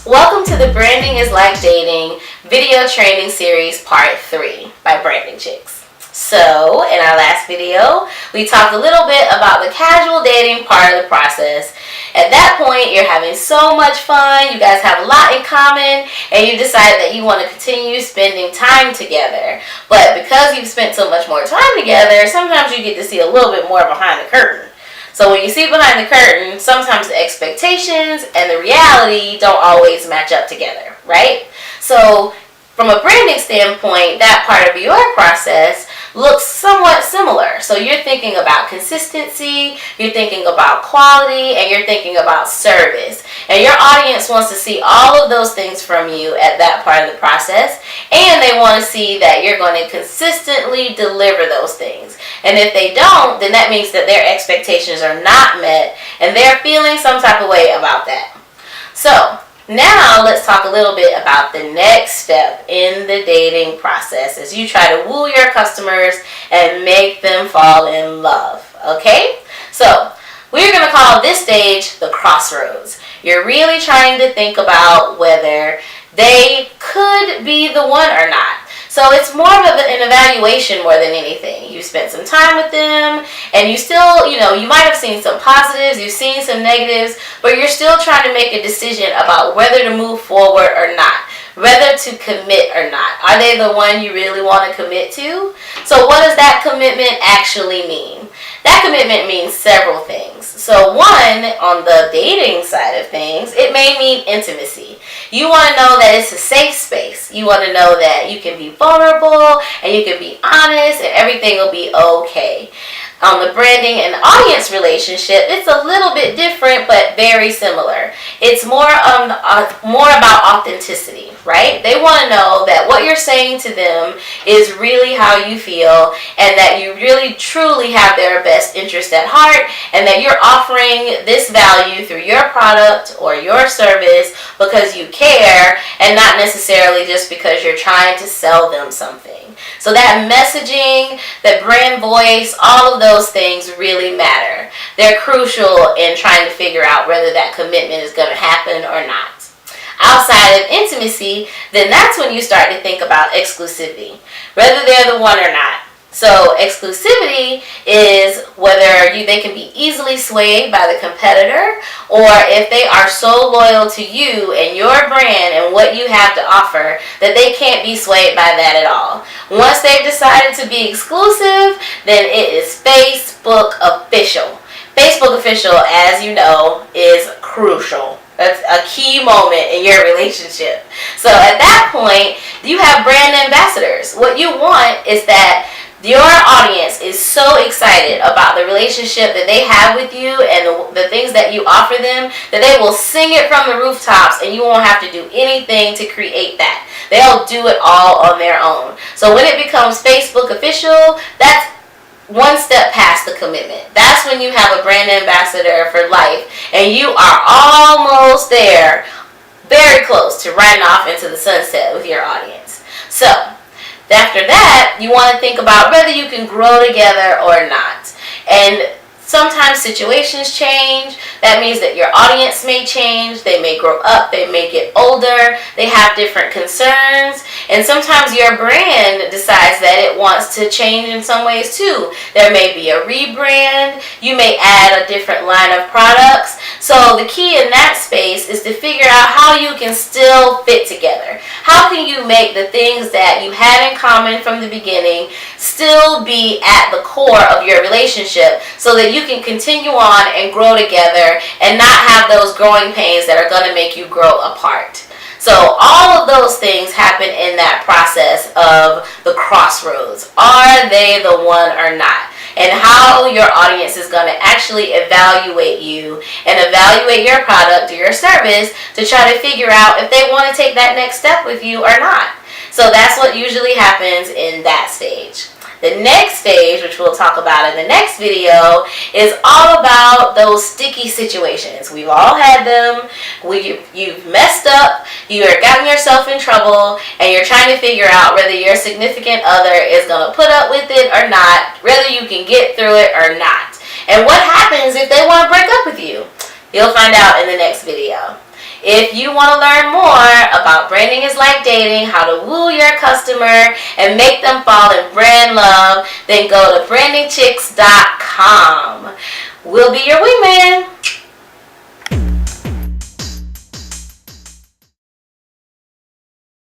Welcome to the Branding is Like Dating video training series part 3 by Branding Chicks. So, in our last video, we talked a little bit about the casual dating part of the process. At that point, you're having so much fun, you guys have a lot in common, and you decide that you want to continue spending time together. But because you've spent so much more time together, sometimes you get to see a little bit more behind the curtain. So when you see behind the curtain, sometimes the expectations and the reality don't always match up together, right? So from a branding standpoint, that part of your process looks somewhat similar. So you're thinking about consistency, you're thinking about quality, and you're thinking about service. And your audience wants to see all of those things from you at that part of the process, and they want to see that you're going to consistently deliver those things. And if they don't, then that means that their expectations are not met, and they're feeling some type of way about that. So now let's talk a little bit about the next step in the dating process as you try to woo your customers and make them fall in love, okay? So we're going to call this stage the Crossroads. You're really trying to think about whether they could be the one or not. So it's more of an evaluation more than anything. You spent some time with them, and you still, you might have seen some positives, you've seen some negatives, but you're still trying to make a decision about whether to move forward or not, whether to commit or not. Are they the one you really want to commit to? So what does that commitment actually mean? That commitment means several things. So one, on the dating side of things, it may mean intimacy. You want to know that it's a safe space. You want to know that you can be vulnerable and you can be honest and everything will be okay. On the branding and audience relationship, it's a little bit different but very similar. It's more about authenticity, right? They want to know that what you're saying to them is really how you feel and that you really truly have their best interest at heart and that you're offering this value through your product or your service because you care and not necessarily just because you're trying to sell them something. So that messaging, that brand voice, all of those things really matter. They're crucial in trying to figure out whether that commitment is going to happen or not. Outside of intimacy, then that's when you start to think about exclusivity, whether they're the one or not. So exclusivity is whether they can be easily swayed by the competitor or if they are so loyal to you and your brand and what you have to offer that they can't be swayed by that at all. Once they've decided to be exclusive, then it is Facebook official. Facebook official, as you know, is crucial. That's a key moment in your relationship. So at that point, you have brand ambassadors. What you want is that your audience is so excited about the relationship that they have with you and the things that you offer them that they will sing it from the rooftops and you won't have to do anything to create that. They'll do it all on their own. So when it becomes Facebook official, that's one step past the commitment. That's when you have a brand ambassador for life and you are almost there, very close to riding off into the sunset with your audience. So after that, you want to think about whether you can grow together or not. And sometimes situations change. That means that your audience may change. They may grow up. They may get older. They have different concerns. And sometimes your brand decides that it wants to change in some ways too. There may be a rebrand. You may add a different line of products. So the key in that space is to figure out how you can still fit together. How can you make the things that you had in common from the beginning still be at the core of your relationship so that you can continue on and grow together and not have those growing pains that are going to make you grow apart. So all of those things happen in that process of the crossroads. Are they the one or not? And how your audience is going to actually evaluate you and evaluate your product or your service to try to figure out if they want to take that next step with you or not. So that's what usually happens in that stage. The next stage, which we'll talk about in the next video, is all about those sticky situations. We've all had them. You've messed up, you've gotten yourself in trouble, and you're trying to figure out whether your significant other is going to put up with it or not, whether you can get through it or not. And what happens if they want to break up with you? You'll find out in the next video. If you want to learn more about branding is like dating, how to woo your customer and make them fall in brand love, then go to brandingchicks.com. We'll be your wingman.